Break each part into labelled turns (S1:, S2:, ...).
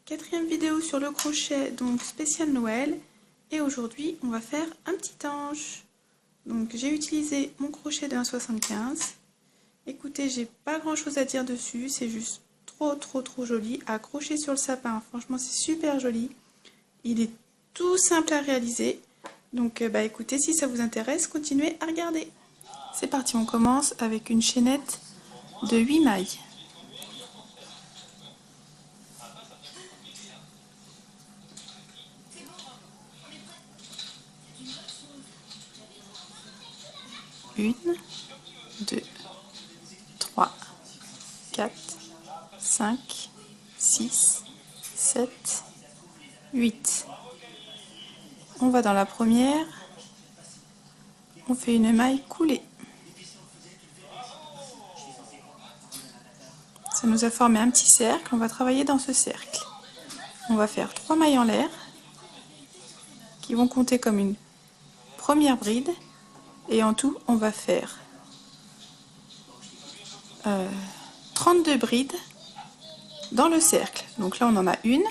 S1: Quatrième vidéo sur le crochet, donc spécial Noël. Et aujourd'hui, on va faire un petit ange. Donc j'ai utilisé mon crochet de 1,75. Écoutez, j'ai pas grand chose à dire dessus, c'est juste trop joli. À accrocher sur le sapin, franchement c'est super joli. Il est tout simple à réaliser. Donc écoutez, si ça vous intéresse, continuez à regarder. C'est parti, on commence avec une chaînette de 8 mailles. Une, 2, 3, 4, 5, 6, 7, 8. On va dans la première, on fait une maille coulée. Ça nous a formé un petit cercle, on va travailler dans ce cercle. On va faire 3 mailles en l'air qui vont compter comme une première bride et en tout on va faire 32 brides dans le cercle. Donc là on en a une,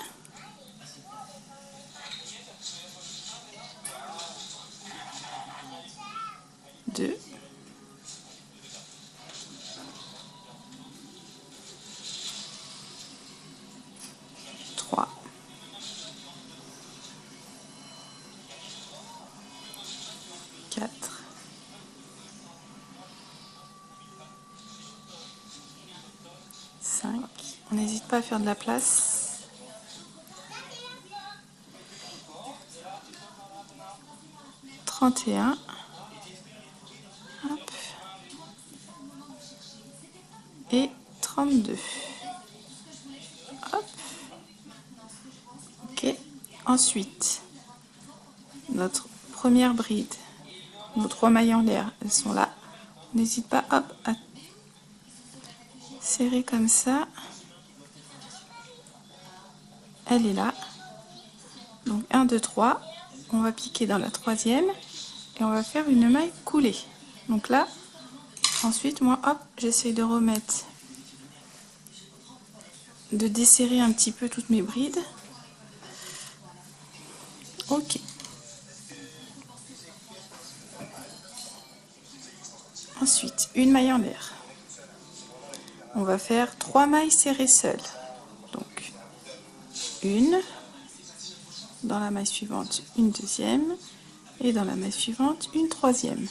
S1: deux, trois, quatre, 5. On n'hésite pas à faire de la place. 31. Hop. Et 32. Hop. Ok. Ensuite, notre première bride, nos 3 mailles en l'air, elles sont là. On n'hésite pas, hop, à serrer comme ça. Elle est là. Donc 1, 2, 3. On va piquer dans la troisième et on va faire une maille coulée. Donc là, ensuite, moi, hop, j'essaye de remettre, de desserrer un petit peu toutes mes brides. Ok. Ensuite, une maille en l'air. On va faire 3 mailles serrées seules. Donc, une, dans la maille suivante, une deuxième, et dans la maille suivante, une troisième.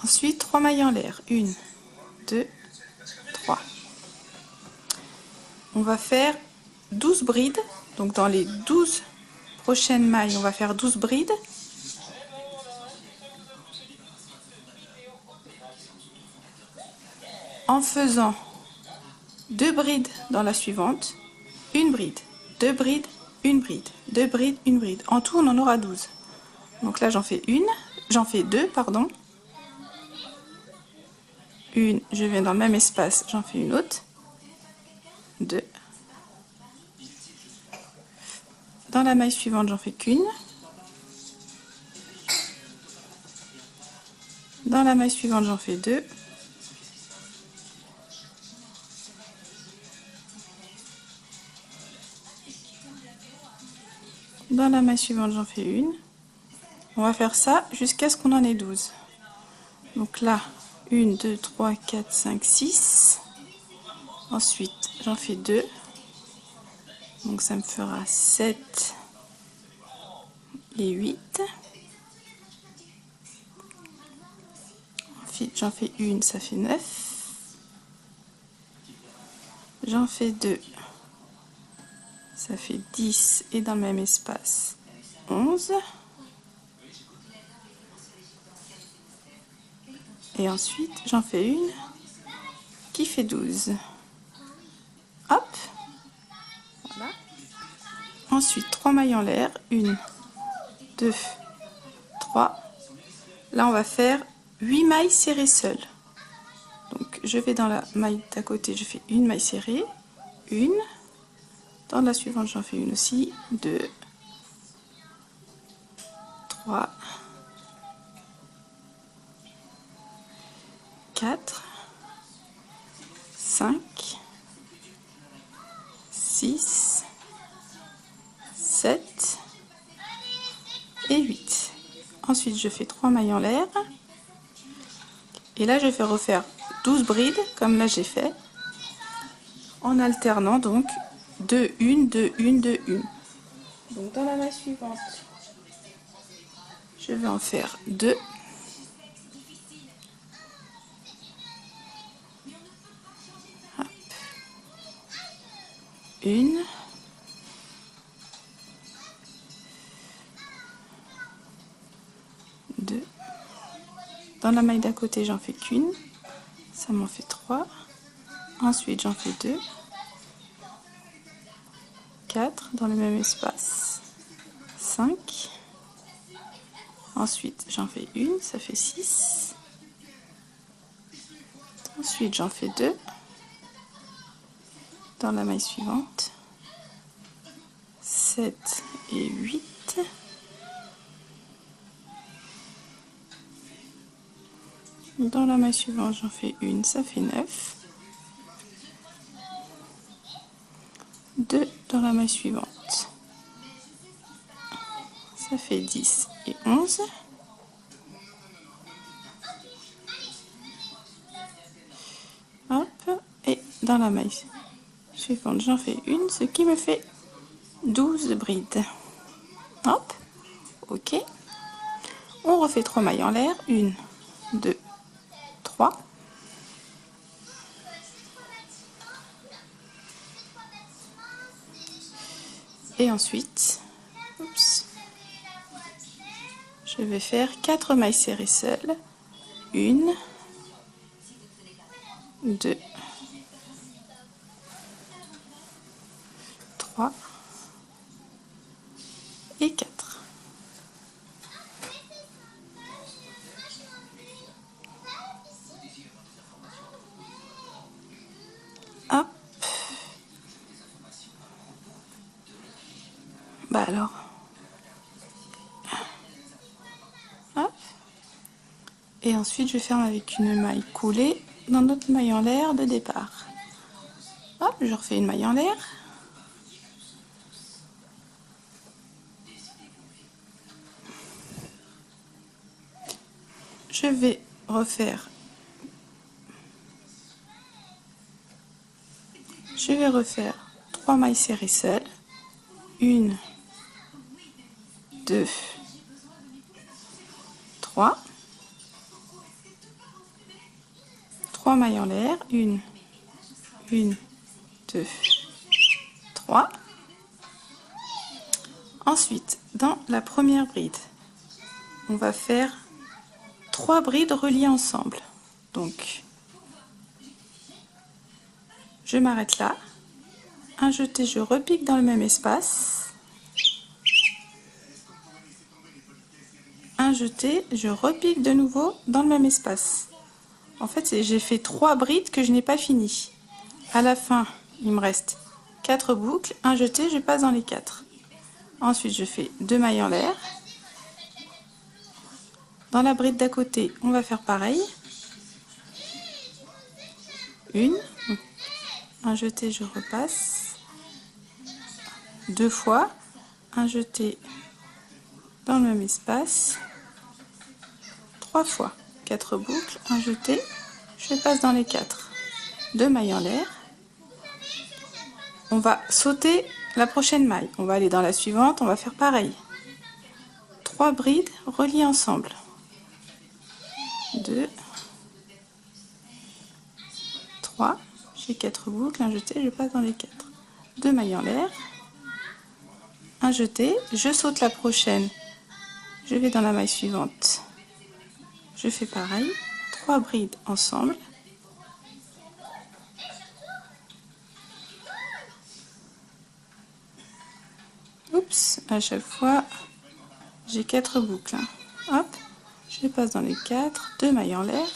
S1: Ensuite, 3 mailles en l'air. 1, 2, 3. On va faire 12 brides. Donc dans les 12 prochaines mailles, on va faire 12 brides. En faisant 2 brides dans la suivante, une bride, 2 brides, une bride, 2 brides, une bride. En tout, on en aura 12. Donc là, j'en fais 2, pardon. Une, je viens dans le même espace, j'en fais une autre. 2. Dans la maille suivante, j'en fais qu'une. Dans la maille suivante, j'en fais 2. Dans la maille suivante, j'en fais une. On va faire ça jusqu'à ce qu'on en ait 12. Donc là, 1, 2, 3, 4, 5, 6. Ensuite, j'en fais 2. Donc ça me fera 7 et 8. Ensuite, j'en fais une, ça fait 9. J'en fais 2. Ça fait 10 et dans le même espace, 11. Et ensuite, j'en fais une qui fait 12. Hop. Voilà. Ensuite, 3 mailles en l'air. 1, 2, 3. Là, on va faire 8 mailles serrées seules. Donc, je vais dans la maille d'à côté, je fais une maille serrée, une, dans la suivante j'en fais une aussi, 2, 3, 4, 5, 6, 7 et 8. Ensuite je fais 3 mailles en l'air et là je vais refaire 12 brides comme là j'ai fait en alternant donc 2, 1, 2, 1, 2, 1. Donc dans la maille suivante je vais en faire 2, hop, 1, 2. Dans la maille d'à côté j'en fais qu'une, ça m'en fait 3. Ensuite j'en fais 2, 4 dans le même espace, 5. Ensuite j'en fais une, ça fait 6. Ensuite j'en fais 2 dans la maille suivante, 7 et 8. Dans la maille suivante j'en fais une, ça fait 9. 2 dans la maille suivante, ça fait 10 et 11. Hop, et dans la maille suivante j'en fais une, ce qui me fait 12 brides. Hop, ok. On refait 3 mailles en l'air, 1, 2, 3. Et ensuite, oups, je vais faire 4 mailles serrées seules, 1, 2, 3 et 4. Hop. Bah alors. Hop. Et ensuite je ferme avec une maille coulée dans notre maille en l'air de départ. Hop, je refais une maille en l'air. Je vais refaire 3 mailles serrées seules, 1, 2, 3, 3 mailles en l'air, 1, 2, 3. Ensuite, dans la première bride, on va faire 3 brides reliées ensemble. Donc, je m'arrête là. Un jeté, je repique dans le même espace. Un jeté, je repique de nouveau dans le même espace. En fait, j'ai fait 3 brides que je n'ai pas fini. À la fin, il me reste 4 boucles. Un jeté, je passe dans les 4. Ensuite, je fais 2 mailles en l'air. Dans la bride d'à côté, on va faire pareil. Une, un jeté, je repasse. 2 fois, un jeté dans le même espace. 3 fois, 4 boucles, un jeté, je passe dans les 4. 2 mailles en l'air. On va sauter la prochaine maille. On va aller dans la suivante, on va faire pareil. 3 brides reliées ensemble. 2, 3, j'ai 4 boucles, un jeté, je passe dans les 4. 2 mailles en l'air, un jeté, je saute la prochaine, je vais dans la maille suivante, je fais pareil, 3 brides ensemble, oups, à chaque fois j'ai 4 boucles, hop, je passe dans les 4, 2 mailles en l'air,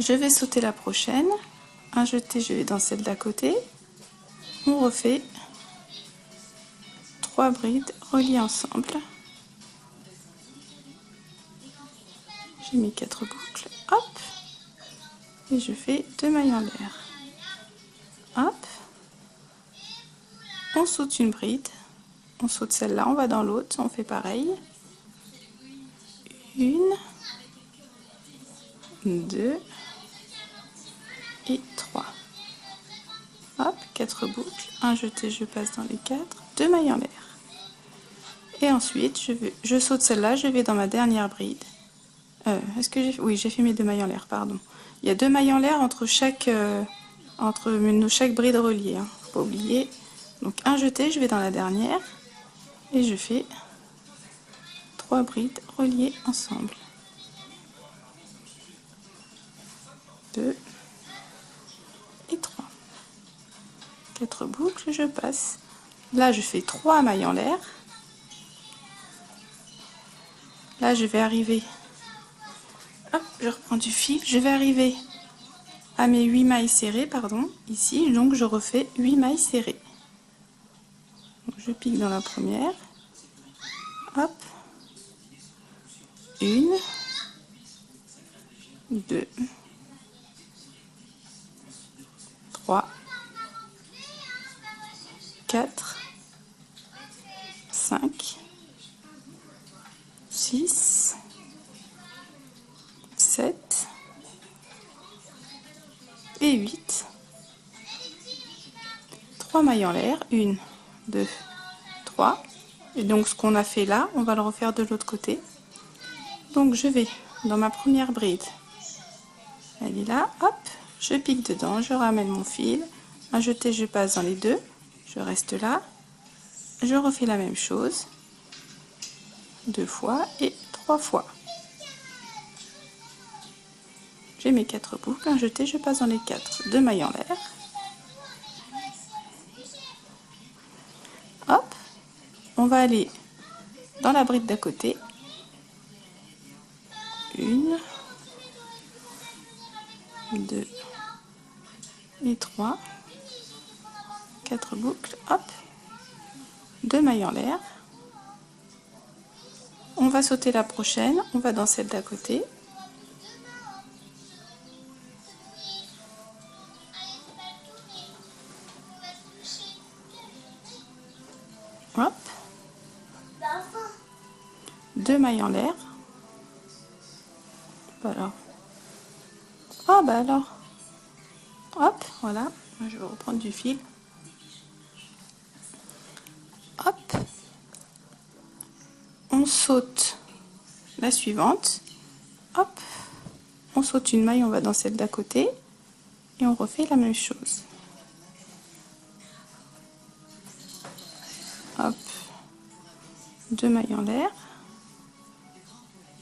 S1: Je vais sauter la prochaine. Un jeté, je vais dans celle d'à côté. On refait 3 brides reliées ensemble. J'ai mes 4 boucles, hop, et je fais 2 mailles en l'air. Hop, on saute une bride, on saute celle-là, on va dans l'autre, on fait pareil. 1, 2 et 3. Hop, 4 boucles, un jeté, je passe dans les 4, 2 mailles en l'air. Et ensuite, je saute celle-là, je vais dans ma dernière bride. Est-ce que j'ai... Oui, j'ai fait mes 2 mailles en l'air, pardon. Il y a 2 mailles en l'air entre chaque bride reliée, hein, faut pas oublier. Donc un jeté, je vais dans la dernière et je fais 3 brides reliées ensemble. 2 et 3. 4 boucles, je passe. Là, je fais 3 mailles en l'air. Là, je vais arriver... Hop, je reprends du fil. Je vais arriver à mes 8 mailles serrées, pardon, ici. Donc, je refais 8 mailles serrées. Donc, je pique dans la première. Hop. 1, 2, 3, 4, 5, 6, 7 et 8. 3 mailles en l'air, 1, 2, 3. Et donc ce qu'on a fait là, on va le refaire de l'autre côté. Donc je vais dans ma première bride. Elle est là, hop, je pique dedans, je ramène mon fil. Un jeté, je passe dans les 2. Je reste là. Je refais la même chose. 2 fois et 3 fois. J'ai mes 4 boucles, un jeté, je passe dans les 4. 2 mailles en l'air. Hop, on va aller dans la bride d'à côté. 1, 2 et 3. 4 boucles, hop, 2 mailles en l'air. On va sauter la prochaine, on va dans celle d'à côté. Hop, 2 mailles en l'air. Bah alors. Ah bah alors. Hop, voilà, je vais reprendre du fil. Hop, on saute la suivante. Hop, on saute une maille, on va dans celle d'à côté et on refait la même chose. Hop, 2 mailles en l'air.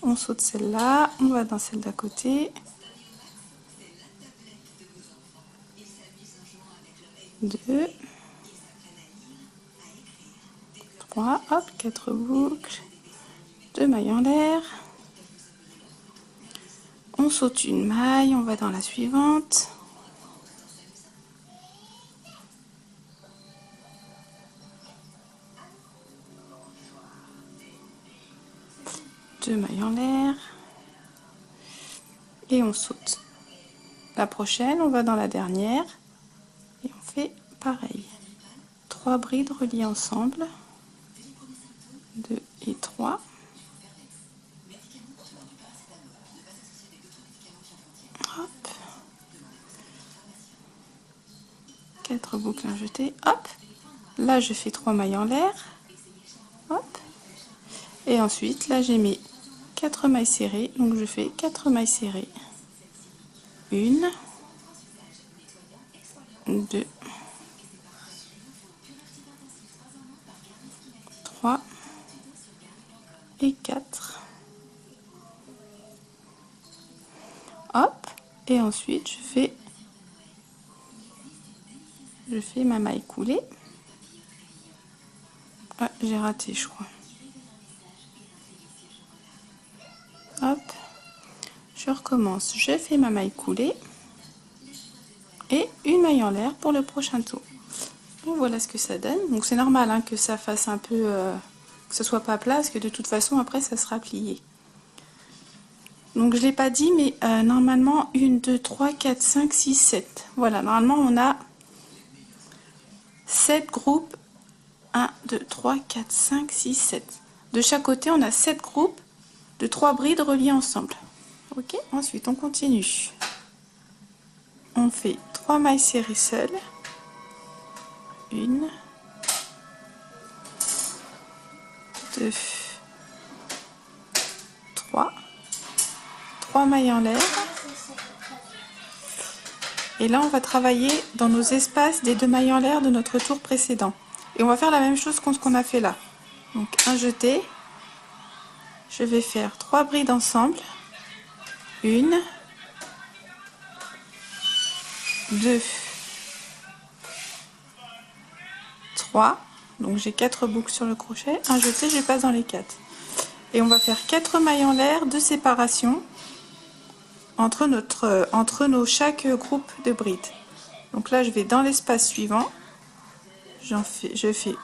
S1: On saute celle-là, on va dans celle d'à côté. 2, 3, hop, 4 boucles, 2 mailles en l'air. On saute une maille, on va dans la suivante. Deux mailles en l'air. Et on saute. La prochaine, on va dans la dernière. Et on fait pareil. 3 brides reliées ensemble. 2 et 3. Hop. 4 boucles à jeter. Hop. Là, je fais 3 mailles en l'air. Hop. Et ensuite, là, j'ai mes 4 mailles serrées. Donc, je fais 4 mailles serrées. 1, 2, 3 et 4. Hop, et ensuite je fais ma maille coulée. Ah, j'ai raté, je crois. Hop, Je recommence, je fais ma maille coulée et une maille en l'air pour le prochain tour. Donc voilà ce que ça donne. Donc c'est normal hein, que ça fasse un peu, que ce soit pas plat, parce que de toute façon après ça sera plié. Donc je l'ai pas dit, mais normalement 1, 2, 3, 4, 5, 6, 7. Voilà, normalement on a 7 groupes. 1, 2, 3, 4, 5, 6, 7. De chaque côté, on a 7 groupes de 3 brides reliées ensemble. Ok, ensuite on continue. On fait 3 mailles serrées seules. 1, 2, 3. 3 mailles en l'air. Et là, on va travailler dans nos espaces des 2 mailles en l'air de notre tour précédent. Et on va faire la même chose que ce qu'on a fait là. Donc un jeté. Je vais faire 3 brides ensemble. 1, 2, 3. Donc j'ai 4 boucles sur le crochet. Un jeté, je passe dans les 4. Et on va faire 4 mailles en l'air de séparation entre chaque groupe de brides. Donc là, je vais dans l'espace suivant. Je fais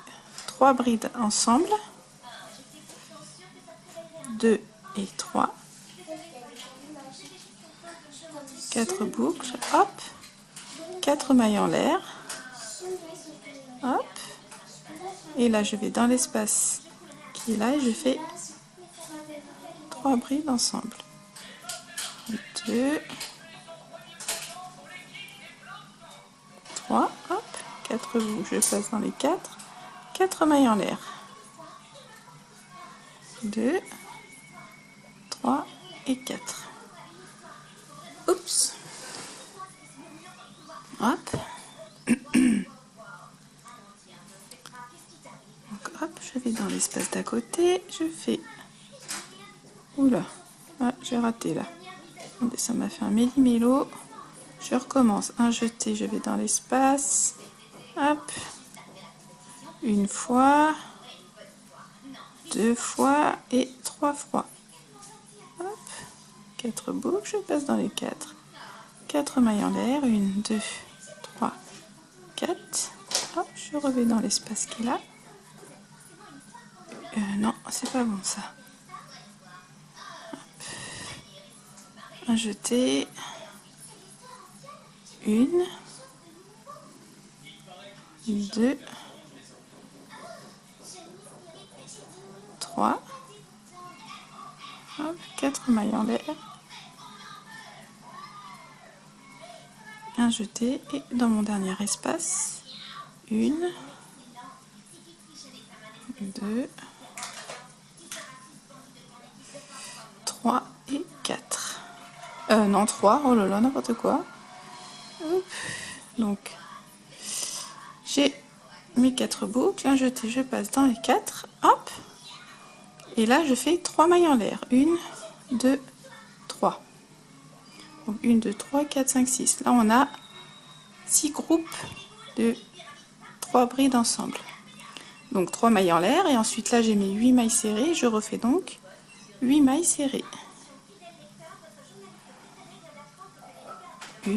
S1: 3 brides ensemble. 2 et 3. 4 boucles. Hop. 4 mailles en l'air. Hop. Et là, je vais dans l'espace qui est là et je fais 3 brides ensemble. 2, 3, hop, 4 boucles, je passe dans les 4, 4 mailles en l'air. 2, 3 et 4. Oups. Hop. Donc hop, je vais dans l'espace d'à côté, je fais... Oula, ah, j'ai raté là. Ça m'a fait un méli-mélo. Je recommence, un jeté, je vais dans l'espace. Hop. Une fois, 2 fois et 3 fois. Hop. 4 boucles, je passe dans les 4. 4 mailles en l'air, 1, 2, 3, 4. Hop, je reviens dans l'espace qui est là. Non, c'est pas bon ça. Hop. Un jeté. 1, 2, 3, 4 mailles en l'air, un jeté et dans mon dernier espace, 1, 2, 3 et 4. Non, 3, oh là là, n'importe quoi. Donc, j'ai mes 4 boucles, un jeté, je passe dans les 4, hop, et là je fais 3 mailles en l'air, 1, 2, 3. Donc 1, 2, 3, 4, 5, 6. Là on a 6 groupes de 3 brides ensemble. Donc 3 mailles en l'air, et ensuite là j'ai mes 8 mailles serrées, je refais donc 8 mailles serrées. 1,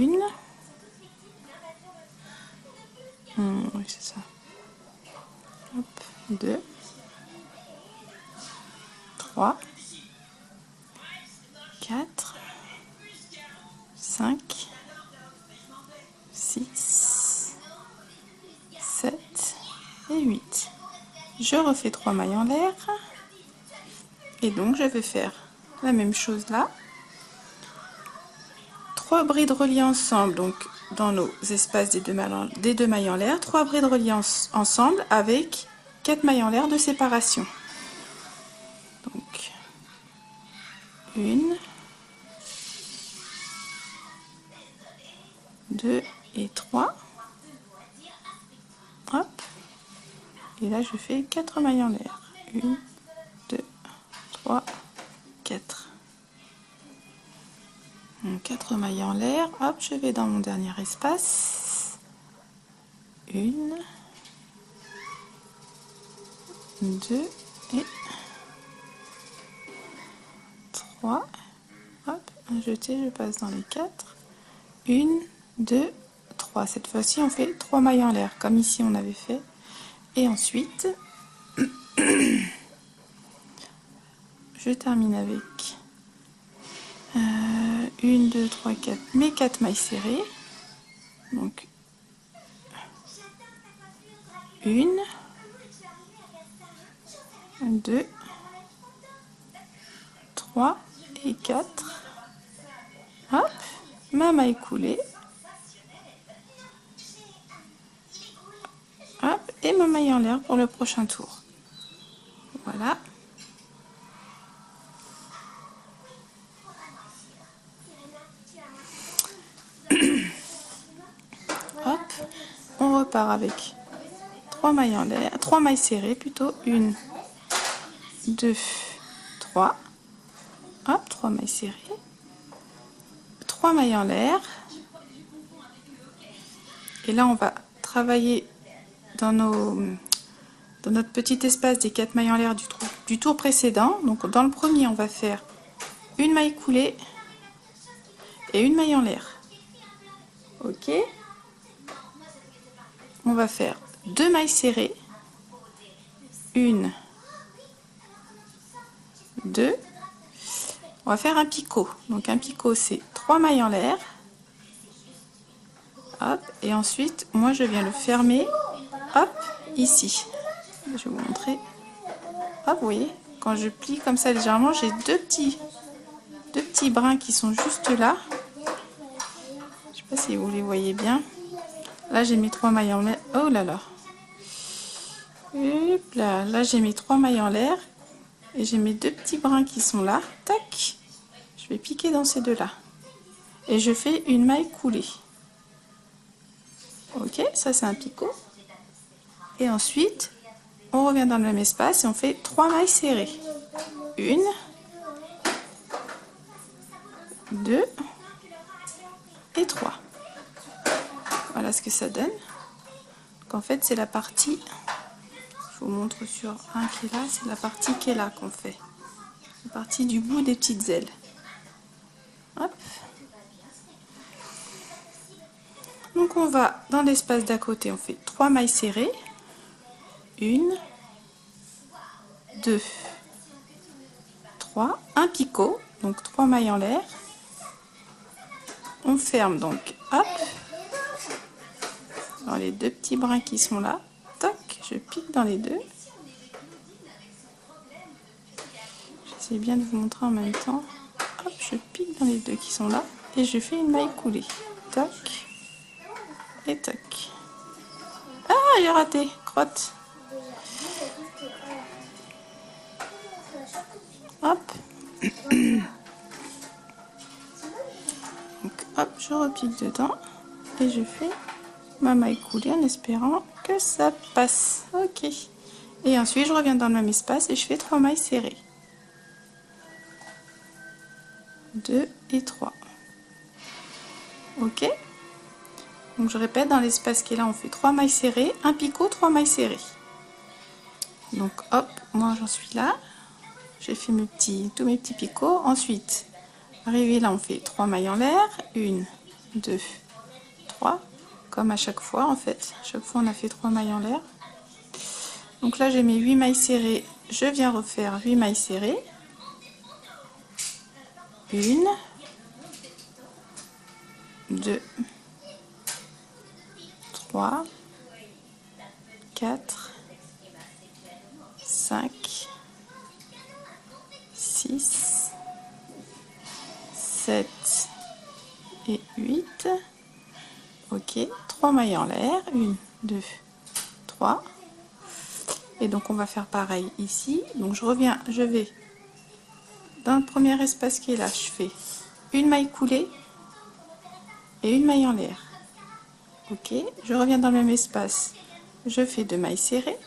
S1: oui c'est ça. Hop, 2, 3, 4, 5, 6, 7 et 8. Je refais 3 mailles en l'air. Et donc je vais faire la même chose là. 3 brides reliées ensemble, donc dans nos espaces des deux mailles en l'air. 3 brides reliées ensemble avec 4 mailles en l'air de séparation. Donc 1, 2 et 3. Hop. Et là je fais 4 mailles en l'air. 1, 2, 3, 4. Donc 4 mailles en l'air. Hop, je vais dans mon dernier espace. 1, 2 et 3. Hop, un jeté, je passe dans les 4. 1, 2, 3. Cette fois-ci, on fait 3 mailles en l'air, comme ici on avait fait. Et ensuite, je termine avec 1, 2, 3, 4, mes 4 mailles serrées. Donc, 1, 2, 3 et 4. Hop, ma maille coulée. Hop, et ma maille en l'air pour le prochain tour. Voilà. Hop, on repart avec 3 mailles en l'air, 3 mailles serrées plutôt. 1, 2, 3. Hop, 3 mailles serrées. 3 mailles en l'air. Et là, on va travailler dans notre petit espace des 4 mailles en l'air du tour précédent. Donc, dans le premier, on va faire une maille coulée et une maille en l'air. Ok. On va faire 2 mailles serrées. 1, 2. On va faire un picot. Donc, un picot, c'est 3 mailles en l'air. Hop, et ensuite, moi, je viens le fermer, hop, ici. Je vais vous montrer. Hop, vous voyez, quand je plie comme ça légèrement, j'ai deux petits brins qui sont juste là. Je sais pas si vous les voyez bien. Là, j'ai mes 3 mailles en l'air. Oh là là. Hop là, là j'ai mes 3 mailles en l'air. Et j'ai mes deux petits brins qui sont là. Tac. Je vais piquer dans ces deux-là. Et je fais une maille coulée. Ok, ça c'est un picot. Et ensuite, on revient dans le même espace et on fait 3 mailles serrées. 1, 2 et 3. Voilà ce que ça donne. Donc en fait, c'est la partie, je vous montre sur un qui est là, c'est la partie qui est là qu'on fait. La partie du bout des petites ailes. Hop. Donc on va dans l'espace d'à côté, on fait 3 mailles serrées. 1, 2, 3, un picot, donc 3 mailles en l'air. On ferme donc, hop, dans les deux petits brins qui sont là. Toc, je pique dans les deux. J'essaie bien de vous montrer en même temps. Hop, je pique dans les deux qui sont là et je fais une maille coulée. Toc et toc. Ah, j'ai raté, crotte. Hop. Donc, hop, je repique dedans et je fais ma maille coulée en espérant que ça passe. Ok. Et ensuite, je reviens dans le même espace et je fais 3 mailles serrées. 2 et 3. Ok. Donc, je répète, dans l'espace qui est là, on fait 3 mailles serrées, un picot, 3 mailles serrées. Donc, hop, moi j'en suis là. J'ai fait tous mes petits picots. Ensuite, arrivé là, on fait 3 mailles en l'air. 1, 2, 3. Comme à chaque fois, en fait. Chaque fois, on a fait 3 mailles en l'air. Donc là, j'ai mes 8 mailles serrées. Je viens refaire 8 mailles serrées. 1, 2, 3, 4, 5, 6, 7 et 8. Ok, 3 mailles en l'air. 1, 2, 3. Et donc on va faire pareil ici. Donc je vais dans le premier espace qui est là, je fais une maille coulée et une maille en l'air. Ok, je reviens dans le même espace, je fais 2 mailles serrées,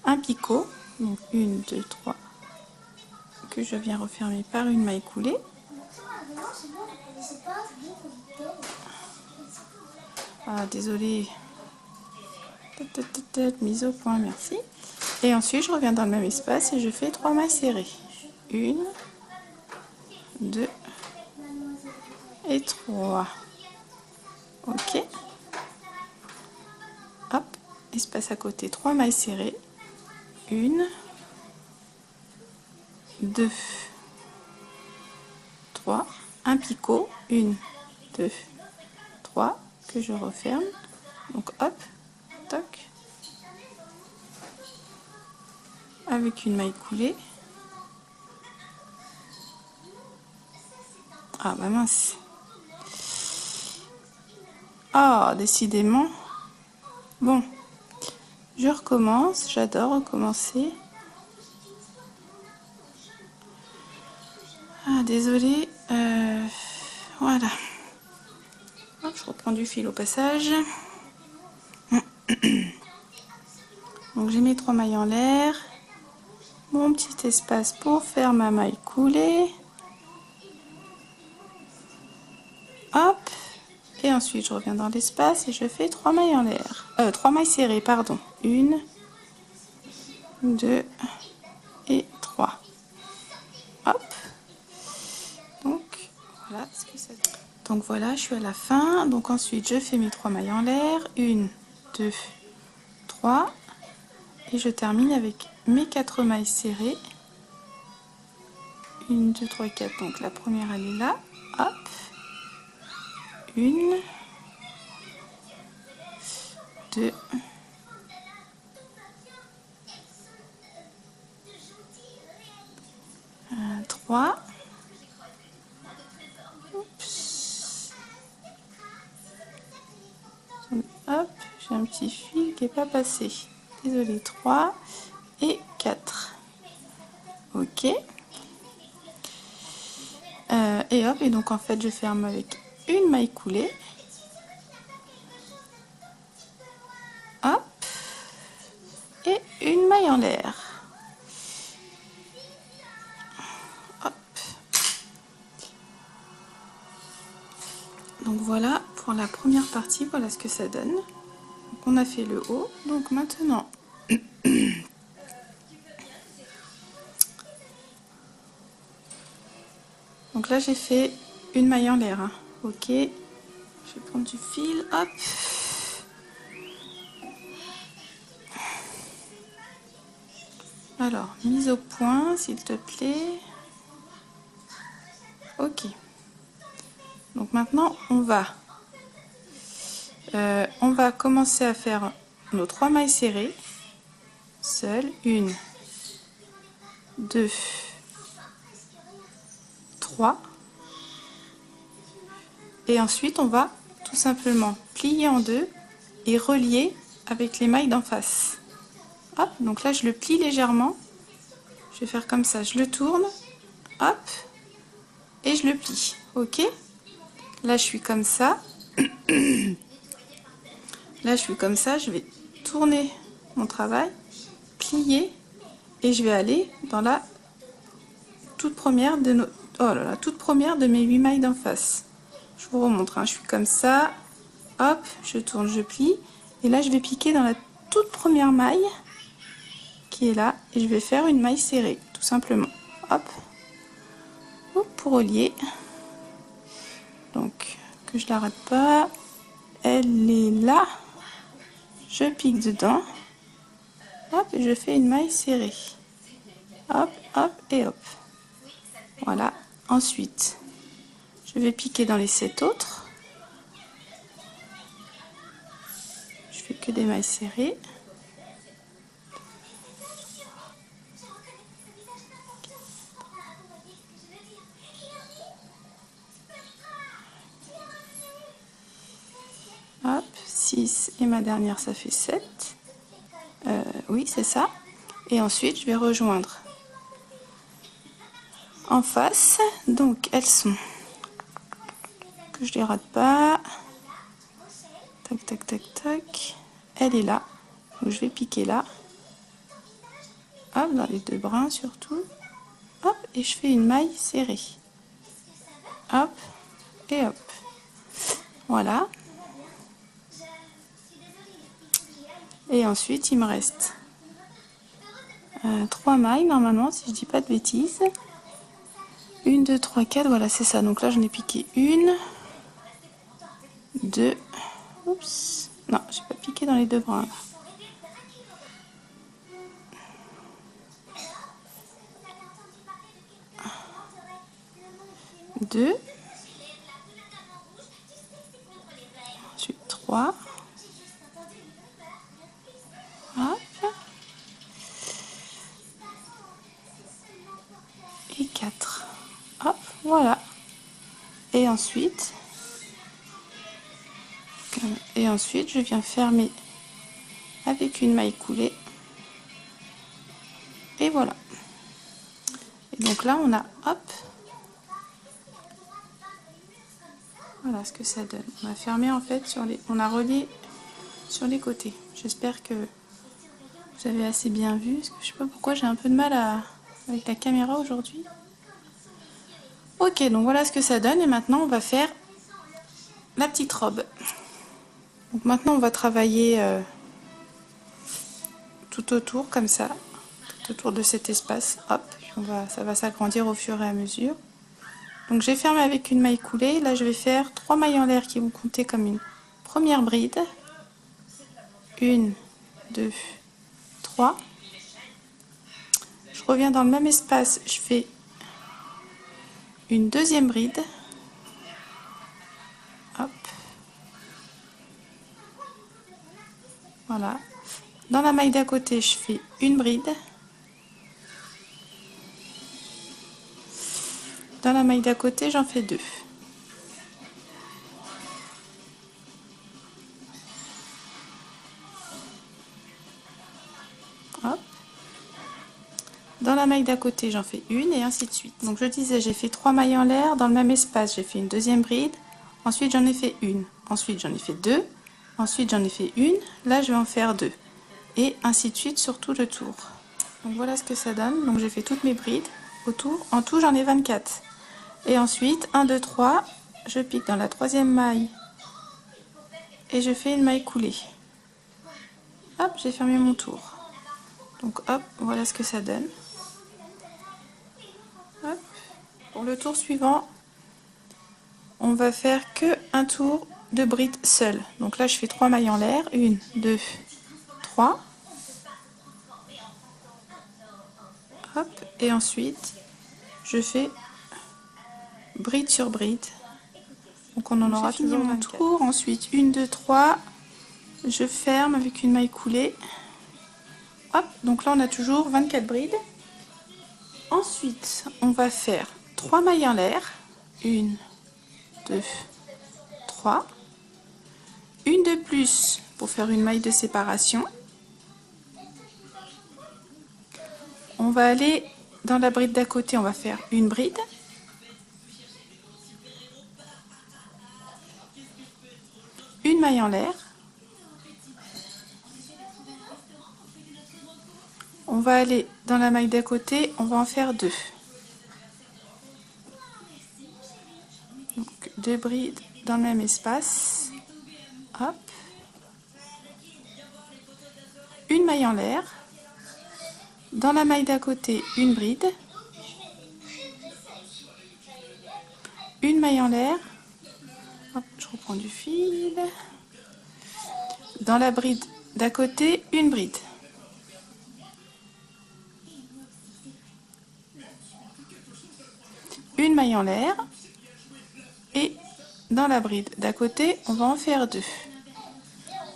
S1: un picot, donc 1, 2, 3, que je viens refermer par une maille coulée. Ah, désolée. Mise au point, merci. Et ensuite, je reviens dans le même espace et je fais 3 mailles serrées. 1, 2 et 3. Ok. Hop, espace à côté, 3 mailles serrées. 1, 2, 3, un picot, 1, 2, 3, que je referme. Donc hop, toc, avec une maille coulée. Ah bah mince. Ah, décidément. Bon, je recommence, j'adore recommencer. Ah, désolée. Voilà. Hop, je reprends du fil au passage. Donc j'ai mes 3 mailles en l'air. Mon petit espace pour faire ma maille coulée. Hop. Et ensuite je reviens dans l'espace et je fais 3 mailles en l'air. 3 mailles serrées, pardon. 1, 2 et 3. Hop. Donc voilà ce que ça donne. Donc voilà, je suis à la fin. Donc ensuite je fais mes 3 mailles en l'air. 1, 2, 3. Et je termine avec mes 4 mailles serrées. 1, 2, 3, 4. Donc la première elle est là. Hop. 1, 2, 3. Oups. Hop, j'ai un petit fil qui n'est pas passé. Désolée, 3 et 4. Ok. Et hop, et donc en fait je ferme avec une maille coulée. Hop. Et une maille en l'air. Hop. Donc voilà pour la première partie, voilà ce que ça donne. Donc on a fait le haut, donc maintenant donc là j'ai fait une maille en l'air, hein. Ok, je vais prendre du fil, hop. Alors, mise au point, s'il te plaît. Ok. Donc maintenant, on va commencer à faire nos 3 mailles serrées. Seule, 1, 2, 3. Et ensuite, on va tout simplement plier en deux et relier avec les mailles d'en face. Hop, donc là, je le plie légèrement. Je vais faire comme ça, je le tourne. Hop. Et je le plie. Ok. Là, je suis comme ça. Là, je suis comme ça. Je vais tourner mon travail, plier, et je vais aller dans la toute première de nos... Oh là là, toute première de mes 8 mailles d'en face. Je vous remontre, hein. Je suis comme ça. Hop, je tourne, je plie. Et là, je vais piquer dans la toute première maille qui est là. Et je vais faire une maille serrée, tout simplement. Hop. Pour relier. Donc, que je la rate pas. Elle est là. Je pique dedans. Hop, et je fais une maille serrée. Hop, hop et hop. Voilà. Ensuite, je vais piquer dans les 7 autres. Je fais que des mailles serrées. Hop, 6 et ma dernière ça fait 7. Oui, c'est ça. Et ensuite, je vais rejoindre en face. Donc, elles sont... Que je les rate pas. Tac, tac, tac, tac. Elle est là. Donc, je vais piquer là. Hop, dans les deux brins surtout. Hop, et je fais une maille serrée. Hop, et hop. Voilà. Et ensuite, il me reste 3 mailles, normalement, si je dis pas de bêtises. 1, 2, 3, 4, voilà, c'est ça. Donc là, j'en ai piqué 1, 2, oups, non, j'ai pas piqué dans les deux brins. 2, ensuite 3, hop, et 4, hop, voilà. Et ensuite, je viens fermer avec une maille coulée. Et voilà. Et donc là, on a, hop, voilà ce que ça donne. On a fermé en fait sur les, on a relié sur les côtés. J'espère que vous avez assez bien vu, parce que je sais pas pourquoi j'ai un peu de mal avec la caméra aujourd'hui. Ok, donc voilà ce que ça donne, et maintenant on va faire la petite robe. Donc maintenant on va travailler tout autour comme ça, tout autour de cet espace. Hop, ça va s'agrandir au fur et à mesure. Donc j'ai fermé avec une maille coulée. Là je vais faire 3 mailles en l'air qui vont compter comme une première bride. 1, 2, 3. Je reviens dans le même espace, je fais une deuxième bride. Hop. Voilà. Dans la maille d'à côté, je fais une bride. Dans la maille d'à côté, j'en fais 2. Hop. Dans la maille d'à côté, j'en fais une, et ainsi de suite. Donc je disais, j'ai fait 3 mailles en l'air. Dans le même espace, j'ai fait une deuxième bride. Ensuite, j'en ai fait une. Ensuite, j'en ai fait 2. Ensuite, j'en ai fait une. Là, je vais en faire 2. Et ainsi de suite sur tout le tour. Donc voilà ce que ça donne. Donc j'ai fait toutes mes brides autour. En tout, j'en ai 24. Et ensuite, 1, 2, 3, je pique dans la troisième maille et je fais une maille coulée. Hop, j'ai fermé mon tour. Donc hop, voilà ce que ça donne. Hop. Pour le tour suivant, on va faire que un tour de bride seul. Donc là, je fais 3 mailles en l'air. 1, 2, 3. Hop, et ensuite, je fais bride sur bride. Donc on en aura toujours mon tour. Ensuite, 1, 2, 3. Je ferme avec une maille coulée. Hop, donc là on a toujours 24 brides. Ensuite, on va faire 3 mailles en l'air. 1, 2, 3. Une de plus pour faire une maille de séparation. On va aller dans la bride d'à côté, on va faire une bride. Une maille en l'air. On va aller dans la maille d'à côté, on va en faire 2. Donc 2 brides dans le même espace. Hop. Une maille en l'air. Dans la maille d'à côté, une bride. Une maille en l'air. Hop, je reprends du fil. Dans la bride d'à côté, une bride. Une maille en l'air. Et dans la bride d'à côté, on va en faire 2.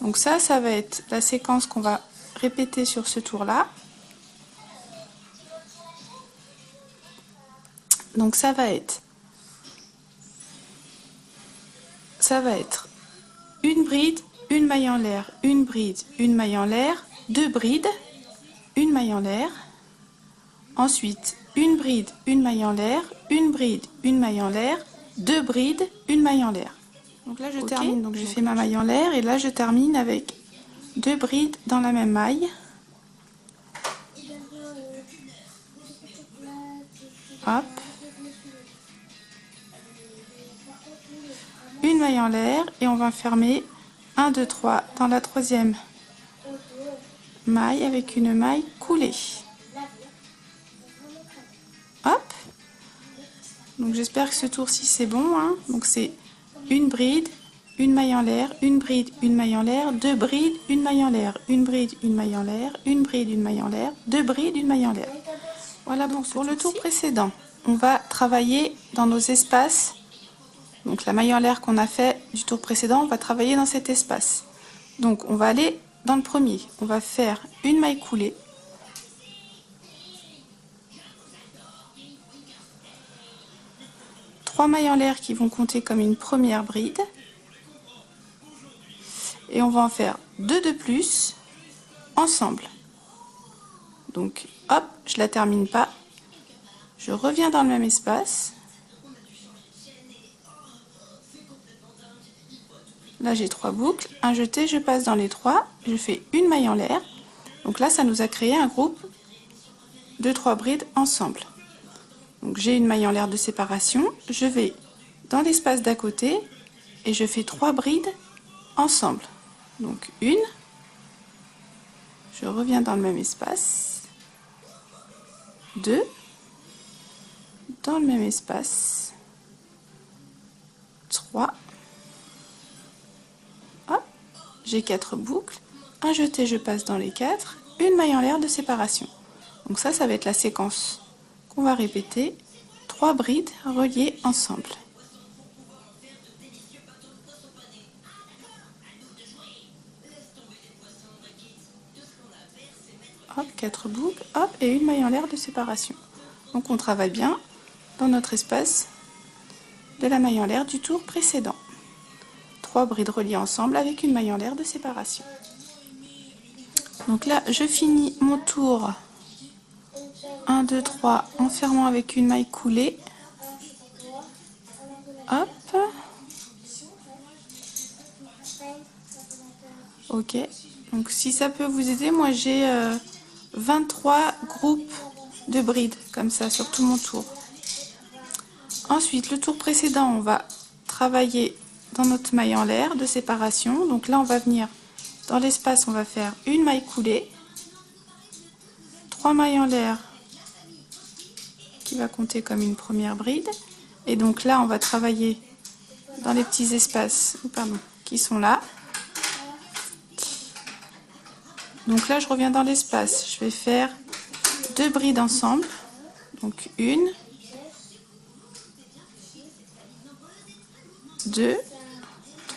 S1: Donc ça va être la séquence qu'on va répéter sur ce tour-là. Donc ça va être une bride, une maille en l'air, une bride, une maille en l'air, 2 brides, une maille en l'air. Ensuite, une bride, une maille en l'air, une bride, une maille en l'air, 2 brides, une maille en l'air. Donc là je termine, donc j'ai fait ma maille en l'air, et là je termine avec 2 brides dans la même maille. Hop. Une maille en l'air, et on va fermer 1, 2, 3 dans la troisième maille avec une maille coulée. Hop. Donc j'espère que ce tour-ci c'est bon, hein. Donc c'est une bride, une maille en l'air, une bride, une maille en l'air, deux brides, une maille en l'air, une bride, une maille en l'air, une bride, une maille en l'air, deux brides, une maille en l'air. Voilà, donc pour le tour précédent, on va travailler dans nos espaces. Donc la maille en l'air qu'on a fait du tour précédent, on va travailler dans cet espace. Donc on va aller dans le premier, on va faire une maille coulée. Trois mailles en l'air qui vont compter comme une première bride. Et on va en faire deux de plus ensemble. Donc hop, je la termine pas. Je reviens dans le même espace. Là j'ai trois boucles, un jeté, je passe dans les trois, je fais une maille en l'air. Donc là ça nous a créé un groupe de 3 brides ensemble. Donc j'ai une maille en l'air de séparation, je vais dans l'espace d'à côté et je fais 3 brides ensemble. Donc une, je reviens dans le même espace, 2, dans le même espace, 3, hop, j'ai 4 boucles, un jeté, je passe dans les 4, une maille en l'air de séparation. Donc ça va être la séquence qu'on va répéter, 3 brides reliées ensemble. Hop, 4 boucles, hop, et une maille en l'air de séparation. Donc on travaille bien dans notre espace de la maille en l'air du tour précédent. 3 brides reliées ensemble avec une maille en l'air de séparation. Donc là, je finis mon tour 1, 2, 3 en fermant avec une maille coulée. Hop. Ok. Donc si ça peut vous aider, moi j'ai 23 groupes de brides comme ça sur tout mon tour. Ensuite, le tour précédent, on va travailler dans notre maille en l'air de séparation. Donc là, on va venir dans l'espace, on va faire une maille coulée, 3 mailles en l'air qui va compter comme une première bride. Et donc là, on va travailler dans les petits espaces qui sont là. Donc là, je reviens dans l'espace. Je vais faire 2 brides ensemble. Donc une, 2,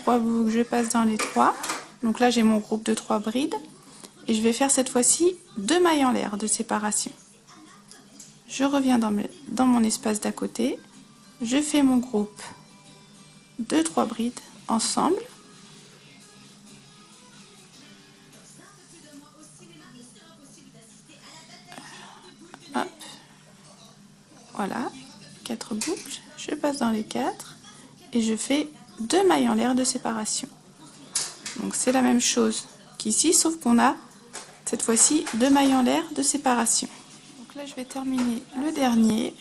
S1: 3 boucles, je passe dans les 3. Donc là, j'ai mon groupe de 3 brides. Et je vais faire cette fois-ci 2 mailles en l'air de séparation. Je reviens dans mon espace d'à côté. Je fais mon groupe de 3 brides ensemble. Hop. Voilà, 4 boucles. Je passe dans les 4 et je fais 2 mailles en l'air de séparation. Donc c'est la même chose qu'ici, sauf qu'on a cette fois-ci 2 mailles en l'air de séparation. Donc là, je vais terminer le dernier.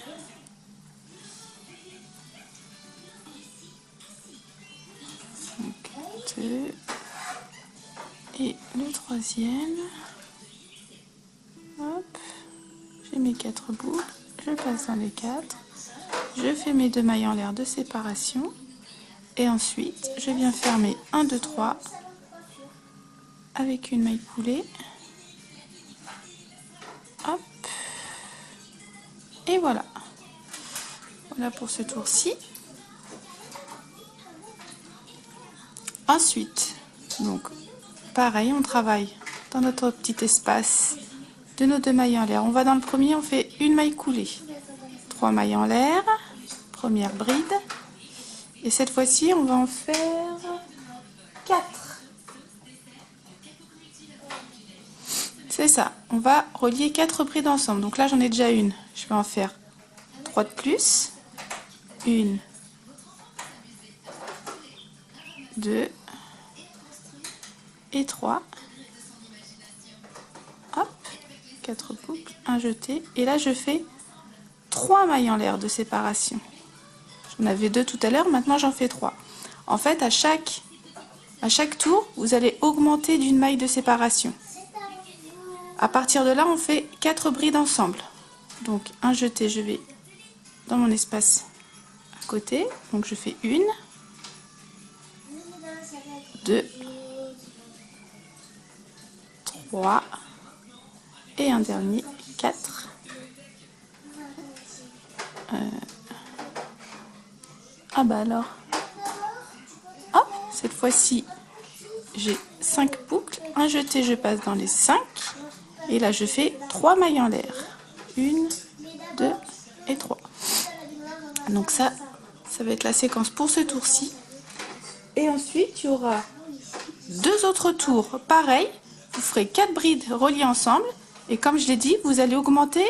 S1: Donc 2 et le troisième. Hop, j'ai mes 4 boucles, je passe dans les 4. Je fais mes 2 mailles en l'air de séparation. Et ensuite, je viens fermer 1, 2, 3 avec une maille coulée. Hop. Et voilà. Voilà pour ce tour-ci. Ensuite, donc, pareil, on travaille dans notre petit espace de nos 2 mailles en l'air. On va dans le premier, on fait une maille coulée. 3 mailles en l'air, première bride. Et cette fois-ci, on va en faire 4. C'est ça, on va relier 4 brides ensemble. Donc là, j'en ai déjà une. Je vais en faire 3 de plus. 1, 2 et 3. Hop, 4 boucles, un jeté. Et là, je fais 3 mailles en l'air de séparation. J'en avais 2 tout à l'heure, maintenant j'en fais 3. En fait, à chaque tour, vous allez augmenter d'une maille de séparation. À partir de là, on fait 4 brides ensemble. Donc, un jeté, je vais dans mon espace côté. Donc je fais 1, 2, 3 et un dernier 4. Ah bah alors, hop, cette fois-ci j'ai 5 boucles, un jeté, je passe dans les 5 et là je fais 3 mailles en l'air, 1, 2 et 3. Donc ça va être la séquence pour ce tour-ci. Et ensuite il y aura 2 autres tours, pareil, vous ferez 4 brides reliées ensemble et comme je l'ai dit, vous allez augmenter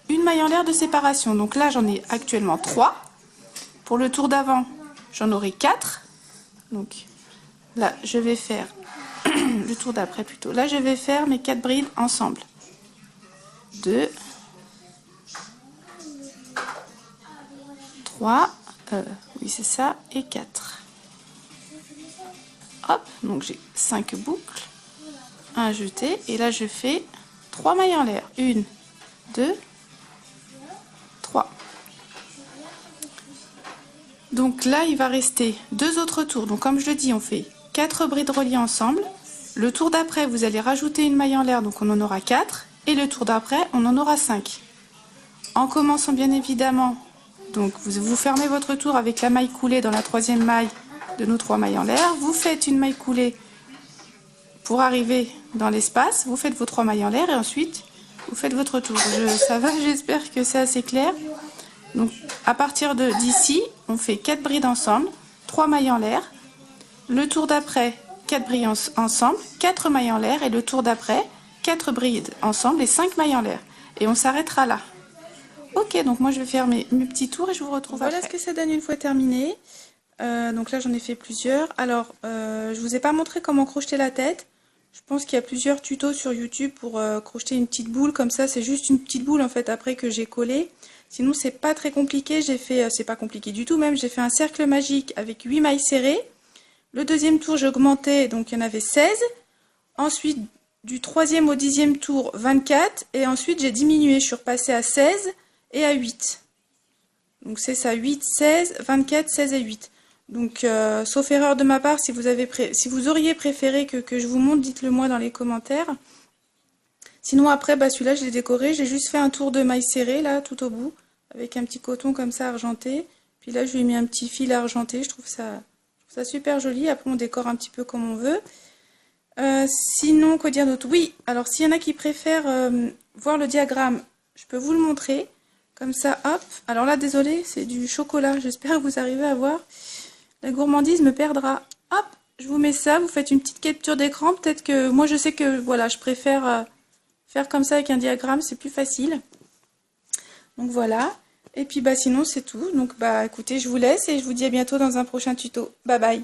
S1: une maille en l'air de séparation. Donc là j'en ai actuellement 3. Pour le tour d'avant, j'en aurai 4. Donc là, je vais faire le tour d'après plutôt. Là, je vais faire mes 4 brides ensemble. 2, 3, oui c'est ça, et 4. Hop, donc j'ai 5 boucles, un jeté, et là je fais 3 mailles en l'air. 1, 2, 3. Donc là, il va rester 2 autres tours. Donc comme je le dis, on fait 4 brides reliées ensemble. Le tour d'après, vous allez rajouter une maille en l'air, donc on en aura 4. Et le tour d'après, on en aura 5. En commençant bien évidemment, donc vous fermez votre tour avec la maille coulée dans la 3e maille de nos 3 mailles en l'air. Vous faites une maille coulée pour arriver dans l'espace. Vous faites vos 3 mailles en l'air et ensuite, vous faites votre tour. Ça va, j'espère que c'est assez clair. Donc à partir d'ici, on fait 4 brides ensemble, 3 mailles en l'air. Le tour d'après, 4 brides ensemble, 4 mailles en l'air. Et le tour d'après, 4 brides ensemble et 5 mailles en l'air. Et on s'arrêtera là. Ok, donc moi je vais faire mes petits tours et je vous retrouve après. Voilà ce que ça donne une fois terminé. Donc là j'en ai fait plusieurs. Alors, je vous ai pas montré comment crocheter la tête. Je pense qu'il y a plusieurs tutos sur YouTube pour crocheter une petite boule comme ça. C'est juste une petite boule en fait après que j'ai collé. Sinon c'est pas très compliqué, j'ai fait, c'est pas compliqué du tout même, j'ai fait un cercle magique avec 8 mailles serrées. Le deuxième tour j'ai augmenté, donc il y en avait 16. Ensuite du 3e au 10e tour 24 et ensuite j'ai diminué, je suis repassée à 16 et à 8. Donc c'est ça, 8, 16, 24, 16 et 8. Donc sauf erreur de ma part, si vous auriez préféré que je vous montre, dites-le moi dans les commentaires. Sinon après, bah, celui-là je l'ai décoré, j'ai juste fait un tour de maille serrée là tout au bout, avec un petit coton comme ça argenté. Puis là je lui ai mis un petit fil argenté, je trouve ça super joli. Après on décore un petit peu comme on veut. Sinon, quoi dire d'autre? Oui, alors s'il y en a qui préfèrent voir le diagramme, je peux vous le montrer. Comme ça, hop. Alors là, désolé, c'est du chocolat, j'espère que vous arrivez à voir. La gourmandise me perdra. Hop, je vous mets ça, vous faites une petite capture d'écran. Peut-être que moi je sais que voilà, je préfère faire comme ça avec un diagramme, c'est plus facile. Donc voilà. Et puis bah sinon c'est tout. Donc bah écoutez, je vous laisse et je vous dis à bientôt dans un prochain tuto. Bye bye.